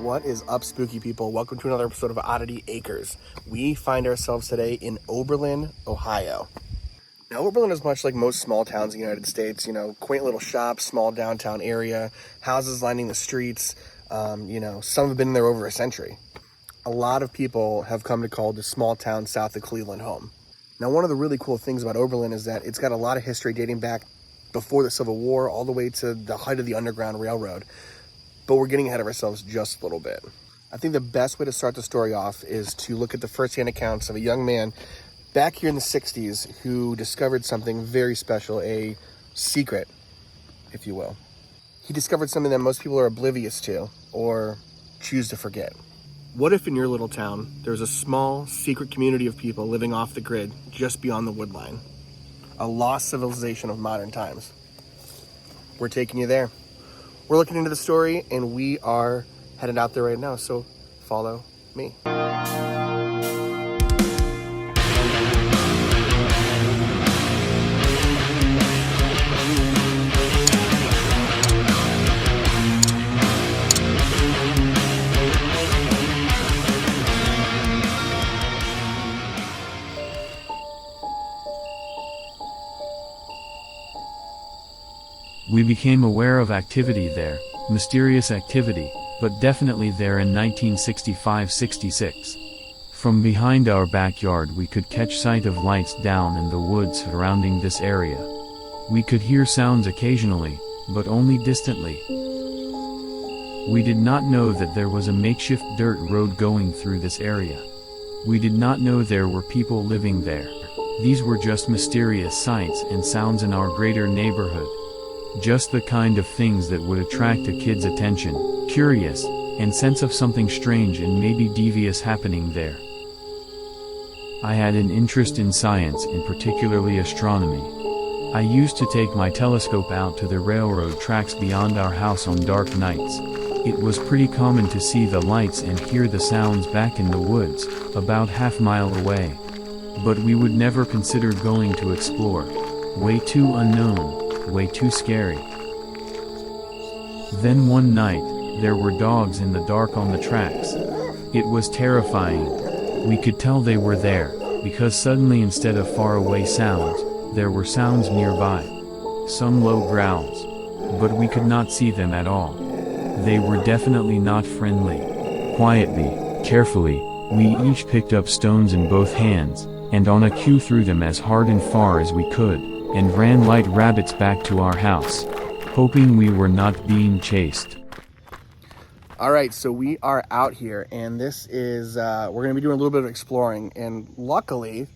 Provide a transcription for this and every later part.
What is up, spooky people? Welcome to another episode of Oddity Acres. We find ourselves today in Oberlin, Ohio. Now, Oberlin is much like most small towns in the United States. You know, quaint little shops, small downtown area, houses lining the streets. Some have been there over a century. A lot of people have come to call this small town south of Cleveland home. Now, one of the really cool things about Oberlin is that it's got a lot of history dating back before the Civil War, all the way to the height of the Underground Railroad. But we're getting ahead of ourselves just a little bit. I think the best way to start the story off is to look at the first-hand accounts of a young man back here in the 60s who discovered something very special, a secret, if you will. He discovered something that most people are oblivious to or choose to forget. What if in your little town there was a small, secret community of people living off the grid just beyond the wood line? A lost civilization of modern times. We're taking you there. We're looking into the story, and we are headed out there right now, so follow me. We became aware of activity there, mysterious activity, but definitely there in 1965-66. From behind our backyard we could catch sight of lights down in the woods surrounding this area. We could hear sounds occasionally, but only distantly. We did not know that there was a makeshift dirt road going through this area. We did not know there were people living there. These were just mysterious sights and sounds in our greater neighborhood. Just the kind of things that would attract a kid's attention, curious, and sense of something strange and maybe devious happening there. I had an interest in science and particularly astronomy. I used to take my telescope out to the railroad tracks beyond our house on dark nights. It was pretty common to see the lights and hear the sounds back in the woods, about half-mile away. But we would never consider going to explore. Way too unknown. Way too scary. Then one night, there were dogs in the dark on the tracks. It was terrifying. We could tell they were there, because suddenly instead of faraway sounds, there were sounds nearby. Some low growls. But we could not see them at all. They were definitely not friendly. Quietly, carefully, we each picked up stones in both hands, and on a cue threw them as hard and far as we could, and ran like rabbits back to our house, hoping we were not being chased. All right, so we are out here, and this is, we're going to be doing a little bit of exploring, and luckily,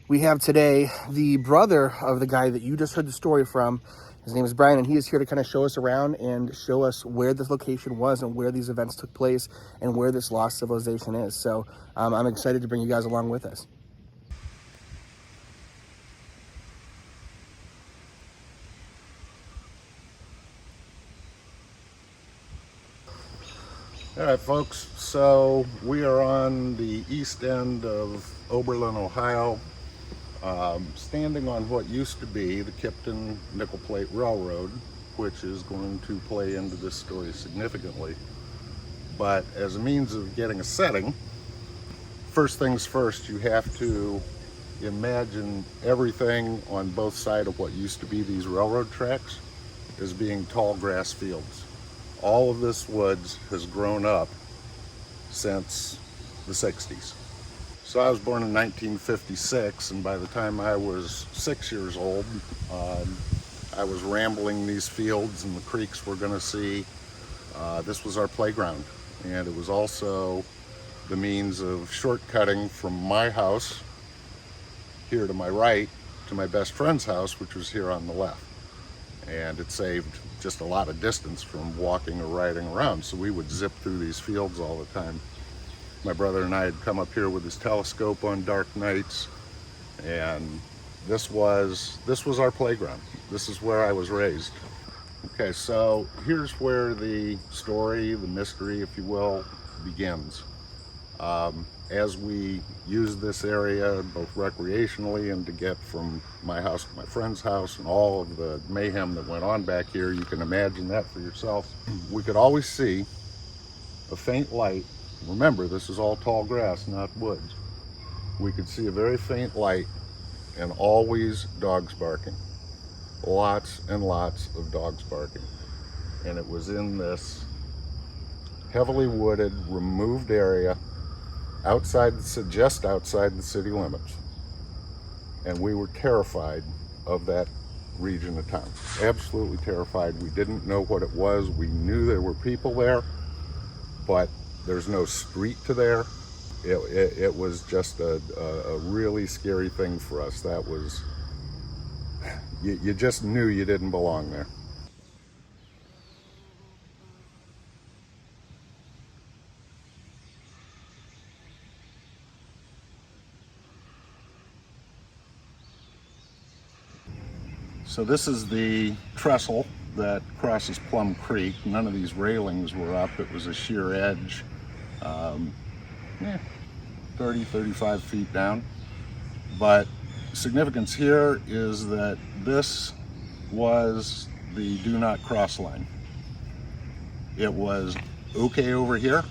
we have today the brother of the guy that you just heard the story from. His name is Brian, and he is here to kind of show us around and show us where this location was and where these events took place and where this lost civilization is. So I'm excited to bring you guys along with us. All right, folks, so we are on the east end of Oberlin, Ohio, standing on what used to be the Kipton Nickel Plate Railroad, which is going to play into this story significantly. But as a means of getting a setting, first things first, you have to imagine everything on both sides of what used to be these railroad tracks as being tall grass fields. All of this woods has grown up since the 60s. So I was born in 1956, and by the time I was 6 years old, I was rambling these fields and the creeks we're gonna see. This was our playground, and it was also the means of shortcutting from my house here to my right to my best friend's house, which was here on the left. And it saved just a lot of distance from walking or riding around. So we would zip through these fields all the time. My brother and I had come up here with his telescope on dark nights, and this was our playground. This is where I was raised. Okay, so here's where the story, the mystery, if you will, begins. As we used this area both recreationally and to get from my house to my friend's house and all of the mayhem that went on back here, you can imagine that for yourself. We could always see a faint light. Remember, this is all tall grass, not woods. We could see a very faint light and always dogs barking. Lots and lots of dogs barking. And it was in this heavily wooded, removed area just outside the city limits. And we were terrified of that region of town. Absolutely terrified. We didn't know what it was. We knew there were people there, but there's no street to there. It was just a really scary thing for us. That was, you just knew you didn't belong there. So this is the trestle that crosses Plum Creek. None of these railings were up. It was a sheer edge, 30, 35 feet down. But significance here is that this was the do not cross line. It was okay over here.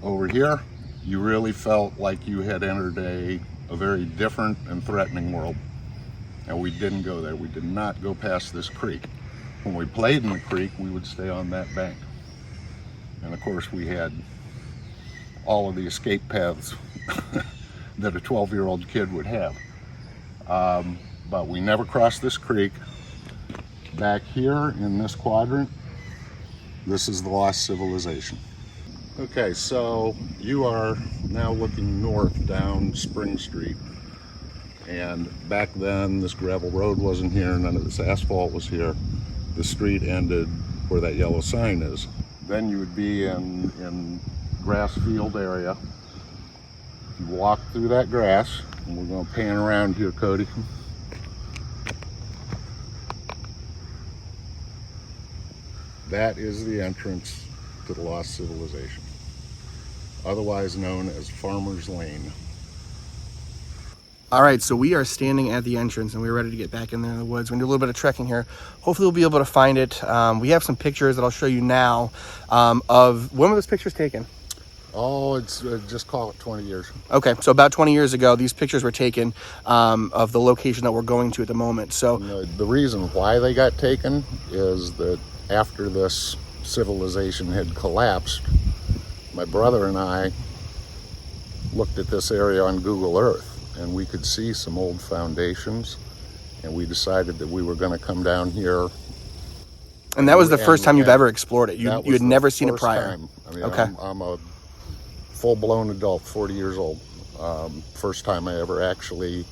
Over here, you really felt like you had entered a very different and threatening world. And we didn't go there. We did not go past this creek. When we played in the creek, we would stay on that bank. And of course, we had all of the escape paths that a 12-year-old kid would have. But we never crossed this creek. Back here in this quadrant, this is the lost civilization. Okay, so you are now looking north down Spring Street. And back then, this gravel road wasn't here, none of this asphalt was here. The street ended where that yellow sign is. Then you would be in grass field area. You walk through that grass, and we're going to pan around here, Cody. That is the entrance to the lost civilization, otherwise known as Farmer's Lane. All right, so we are standing at the entrance and we're ready to get back in there in the woods. We're gonna do a little bit of trekking here. Hopefully we'll be able to find it. We have some pictures that I'll show you now of, when were those pictures taken? Oh, it's just call it 20 years. Okay, so about 20 years ago, these pictures were taken of the location that we're going to at the moment. So the reason why they got taken is that after this civilization had collapsed, my brother and I looked at this area on Google Earth, and we could see some old foundations, and we decided that we were going to come down here. And that was the first time you've ever explored it. You had never seen it prior. Time. I mean, okay. I'm a full-blown adult, 40 years old. First time I ever actually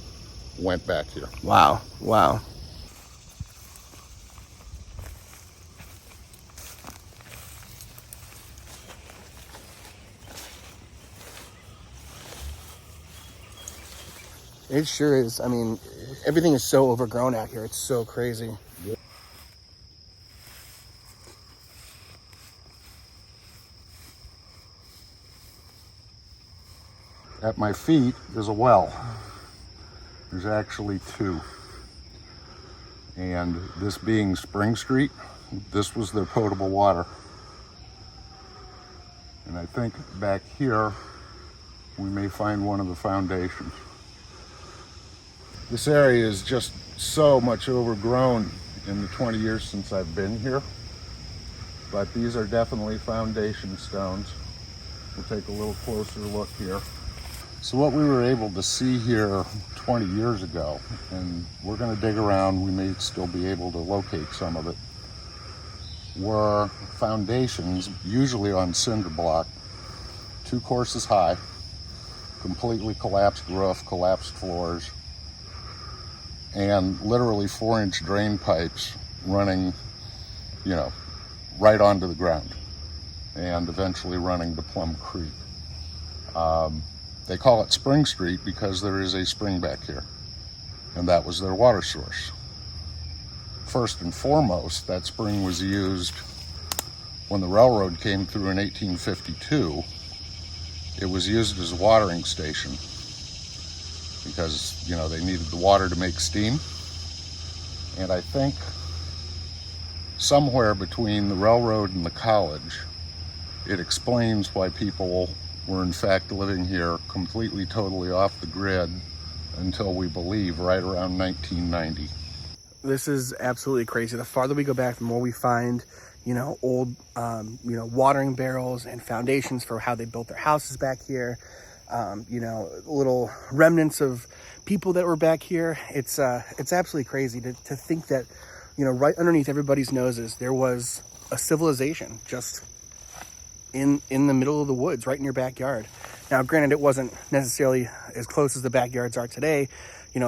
went back here. Wow, wow. It sure is. I mean, everything is so overgrown out here. It's so crazy. At my feet is a well. There's actually two. And this being Spring Street, this was their potable water. And I think back here, we may find one of the foundations. This area is just so much overgrown in the 20 years since I've been here. But these are definitely foundation stones. We'll take a little closer look here. So what we were able to see here 20 years ago, and we're going to dig around, we may still be able to locate some of it, were foundations, usually on cinder block, 2 courses high, completely collapsed roof, collapsed floors, and literally 4-inch drain pipes running, right onto the ground, and eventually running to Plum Creek. They call it Spring Street because there is a spring back here, and that was their water source. First and foremost, that spring was used when the railroad came through in 1852. It was used as a watering station because, they needed the water to make steam. And I think somewhere between the railroad and the college, it explains why people were in fact living here completely, totally off the grid until we believe right around 1990. This is absolutely crazy. The farther we go back, the more we find, old, watering barrels and foundations for how they built their houses back here. Little remnants of people that were back here. It's absolutely crazy to think that, right underneath everybody's noses, there was a civilization just in the middle of the woods, right in your backyard. Now, granted, it wasn't necessarily as close as the backyards are today,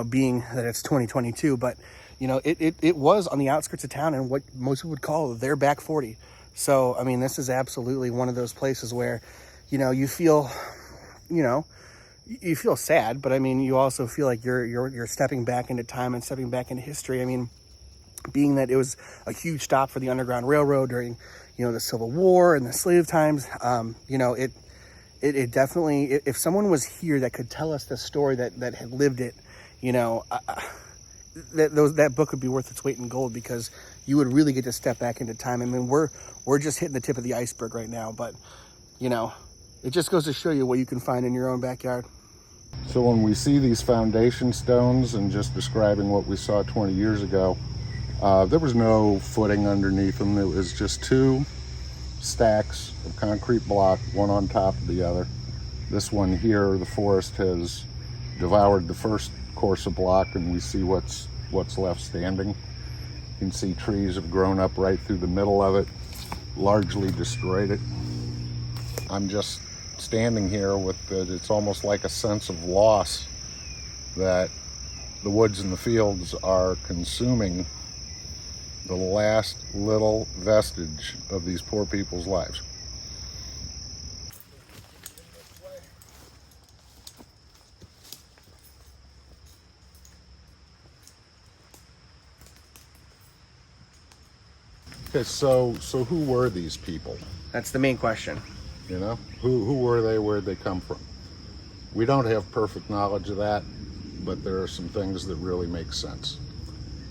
being that it's 2022, but it was on the outskirts of town and what most people would call their back 40. So, I mean, this is absolutely one of those places where, you feel sad, but I mean, you also feel like you're stepping back into time and stepping back into history. I mean, being that it was a huge stop for the Underground Railroad during, the Civil War and the slave times, it definitely, if someone was here that could tell us the story that had lived it, that book would be worth its weight in gold, because you would really get to step back into time. I mean, we're just hitting the tip of the iceberg right now, but it just goes to show you what you can find in your own backyard. So when we see these foundation stones, and just describing what we saw 20 years ago, there was no footing underneath them. It was just two stacks of concrete block, one on top of the other. This one here, the forest has devoured the first course of block, and we see what's left standing. You can see trees have grown up right through the middle of it, largely destroyed it. I'm just standing here with it. It's almost like a sense of loss that the woods and the fields are consuming the last little vestige of these poor people's lives. Okay, so who were these people? That's the main question. Who were they? Where'd they come from? We don't have perfect knowledge of that, but there are some things that really make sense.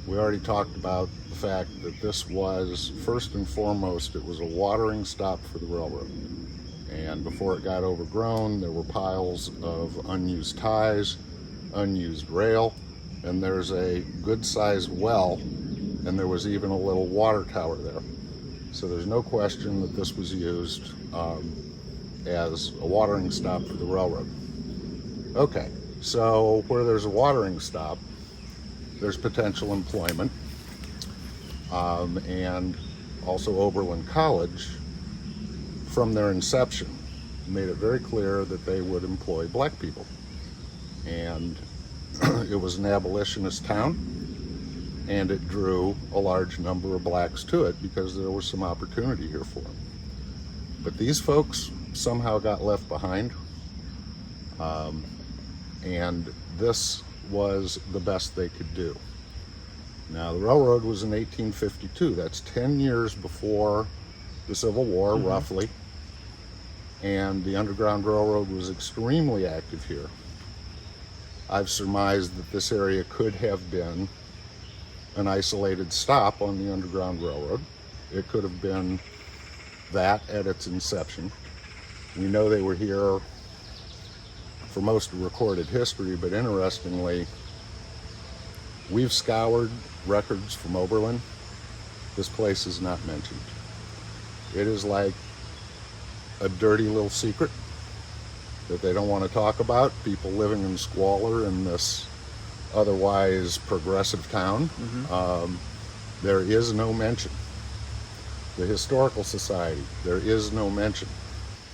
We already talked about the fact that this was, first and foremost, it was a watering stop for the railroad. And before it got overgrown, there were piles of unused ties, unused rail, and there's a good-sized well, and there was even a little water tower there. So there's no question that this was used as a watering stop for the railroad. Okay, so where there's a watering stop, there's potential employment. And also Oberlin College, from their inception, made it very clear that they would employ black people. And it was an abolitionist town, and it drew a large number of blacks to it because there was some opportunity here for them. But these folks somehow got left behind, and this was the best they could do. Now, the railroad was in 1852. That's 10 years before the Civil War, roughly. And the Underground Railroad was extremely active here. I've surmised that this area could have been an isolated stop on the Underground Railroad. It could have been that at its inception. We know they were here for most of recorded history, but interestingly, we've scoured records from Oberlin. This place is not mentioned. It is like a dirty little secret that they don't want to talk about. People living in squalor in this otherwise progressive town. There is no mention. The Historical Society, there is no mention.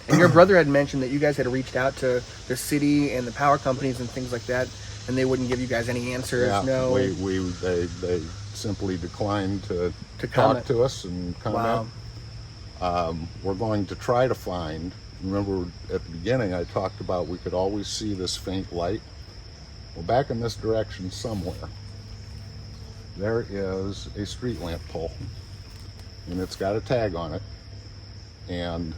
And your brother had mentioned that you guys had reached out to the city and the power companies and things like that, and they wouldn't give you guys any answers. Yeah, no. They simply declined to talk comment to us and comment. Wow. We're going to try to find, remember at the beginning I talked about we could always see this faint light. Well, back in this direction somewhere, there is a street lamp pole, and it's got a tag on it, and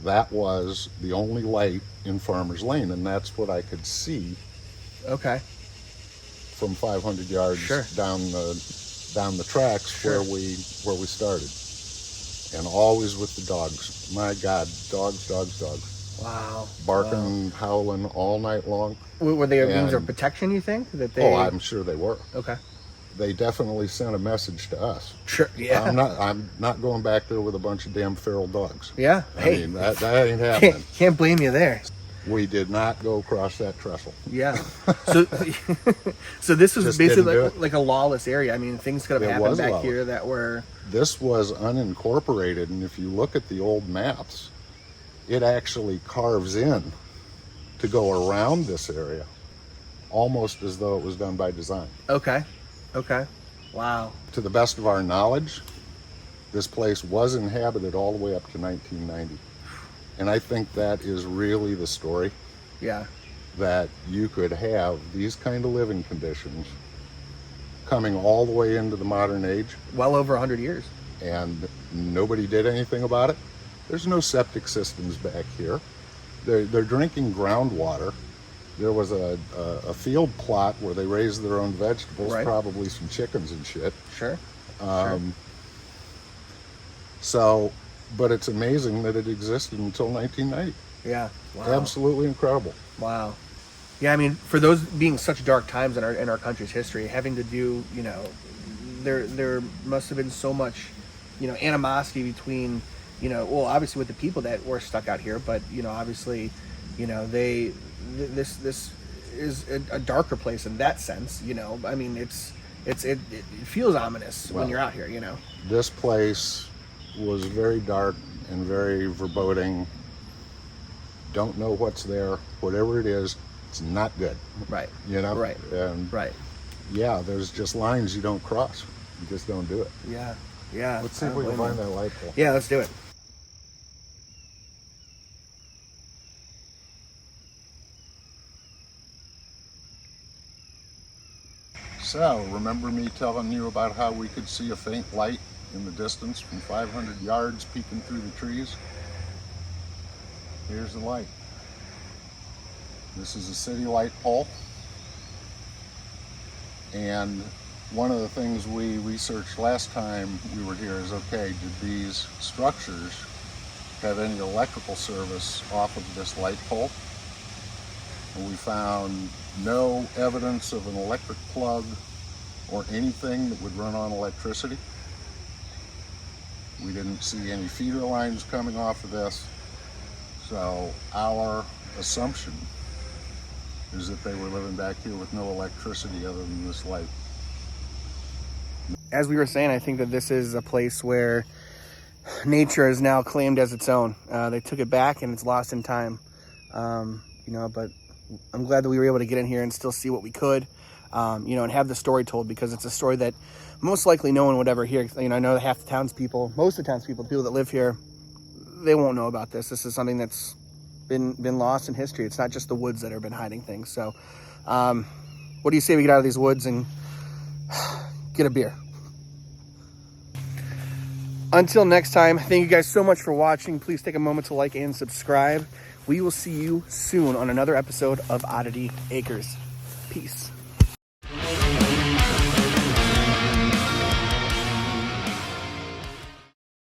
that was the only light in Farmers Lane, and that's what I could see. Okay. From 500 yards Sure. down the tracks. Sure. where we started. and always with the dogs. My God, dogs, dogs, dogs. Wow. Barking, howling all night long. Were they a means of And- protection, you think? That they... Oh, I'm sure they were. Okay. They definitely sent a message to us. Sure, yeah. I'm not going back there with a bunch of damn feral dogs. Yeah. I Hey, mean, that ain't happening. can't blame you there. We did not go across that trestle. Yeah. So, so this was Just basically didn't do like, it. like a lawless area. I mean, things could have It happened was back lawless. here that were... This was unincorporated, and if you look at the old maps, it actually carves in to go around this area, almost as though it was done by design. Okay. Okay. Wow. To the best of our knowledge, this place was inhabited all the way up to 1990. And I think that is really the story, Yeah. that you could have these kind of living conditions coming all the way into the modern age, Well over 100 years. and nobody did anything about it. There's no septic systems back here. They're drinking groundwater. There was a field plot where they raised their own vegetables, Right. probably some chickens and shit. Sure. So, but it's amazing that it existed until 1990. Yeah. Wow. Absolutely incredible. Wow. Yeah, I mean, for those being such dark times in our country's history, having to do, you know, there must have been so much, you know, animosity between, you know, well, obviously with the people that were stuck out here, but you know, obviously, you know, this is a darker place in that sense. You know, I mean, it feels ominous when Well, you're out here. You know. This place was very dark and very foreboding. Don't know what's there. Whatever it is, it's not good. Right. You know? Right. And Right. yeah, there's just lines you don't cross. You just don't do it. Yeah. Yeah. Let's see I if don't we can blame find you. that light pole. Yeah, let's do it. So, remember me telling you about how we could see a faint light in the distance from 500 yards peeking through the trees? Here's the light. This is a city light pole. And one of the things we researched last time we were here is, okay, did these structures have any electrical service off of this light pole? And we found no evidence of an electric plug or anything that would run on electricity. We didn't see any feeder lines coming off of this. So our assumption is that they were living back here with no electricity other than this light. As we were saying, I think that this is a place where nature is now claimed as its own. They took it back and it's lost in time. You know, but I'm glad that we were able to get in here and still see what we could, you know, and have the story told, because it's a story that most likely no one would ever hear. You know, I know that half the townspeople, most of the townspeople, the people that live here, they won't know about this. This is something that's been lost in history. It's not just the woods that have been hiding things. So, what do you say we get out of these woods and get a beer? Until next time, thank you guys so much for watching. Please take a moment to like and subscribe. We will see you soon on another episode of Oddity Acres. Peace.